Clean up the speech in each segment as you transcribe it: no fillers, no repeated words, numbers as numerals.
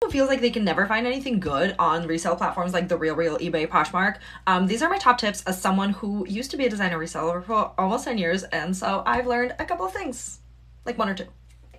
who feels like they can never find anything good on resale platforms like The RealReal, eBay, Poshmark, these are my top tips as someone who used to be a designer reseller for almost 10 years, and so I've learned a couple of things, like one or two.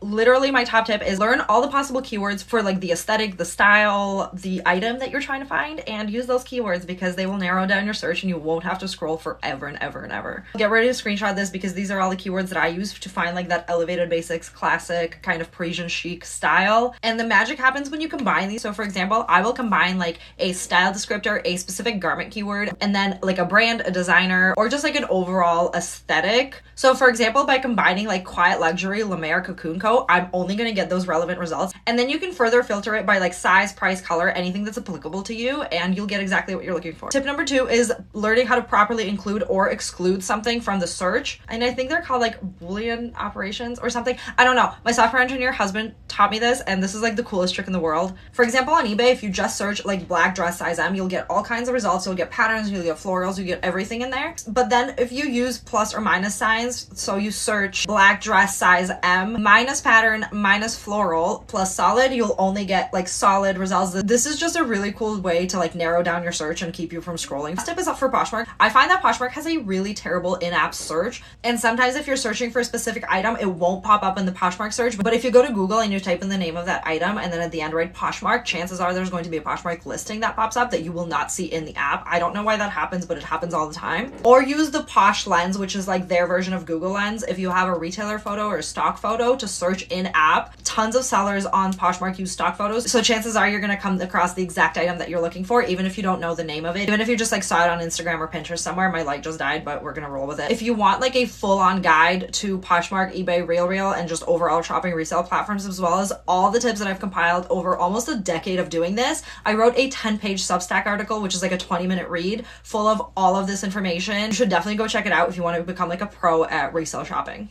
Literally, my top tip is learn all the possible keywords for like the aesthetic, the style, the item that you're trying to find, and use those keywords because they will narrow down your search and you won't have to scroll forever and ever and ever. Get ready to screenshot this because these are all the keywords that I use to find like that elevated basics, classic kind of Parisian chic style. And the magic happens when you combine these. So for example, I will combine like a style descriptor, a specific garment keyword, and then like a brand, a designer, or just like an overall aesthetic. So for example, by combining like quiet luxury, La Mer, cocoon coat, I'm only going to get those relevant results. And then you can further filter it by like size, price, color, anything that's applicable to you, and you'll get exactly what you're looking for. Tip number 2 is learning how to properly include or exclude something from the search. And I think they're called like Boolean operations or something. I don't know. My software engineer husband taught me this, and this is like the coolest trick in the world. For example, on eBay, if you just search like black dress size M, you'll get all kinds of results. You'll get patterns, you'll get florals, you get everything in there. But then if you use plus or minus signs, so you search black dress size M minus pattern minus floral plus solid, you'll only get like solid results. This is just a really cool way to like narrow down your search and keep you from scrolling. Last tip is up for Poshmark. I find that Poshmark has a really terrible in-app search, and sometimes if you're searching for a specific item, it won't pop up in the Poshmark search. But if you go to Google and you type in the name of that item and then at the end write Poshmark, chances are there's going to be a Poshmark listing that pops up that you will not see in the app. I don't know why that happens, but it happens all the time. Or use the Posh Lens, which is like their version of Google Lens. If you have a retailer photo or a stock photo to search in app, tons of sellers on Poshmark use stock photos, so chances are you're going to come across the exact item that you're looking for, even if you don't know the name of it. Even if you just like saw it on Instagram or Pinterest somewhere. My light just died, but we're gonna roll with it. If you want like a full-on guide to Poshmark, eBay, RealReal, and just overall shopping resale platforms, as well as all the tips that I've compiled over almost a decade of doing this, I wrote a 10-page Substack article, which is like a 20-minute read full of all of this information. You should definitely go check it out if you want to become like a pro at resale shopping.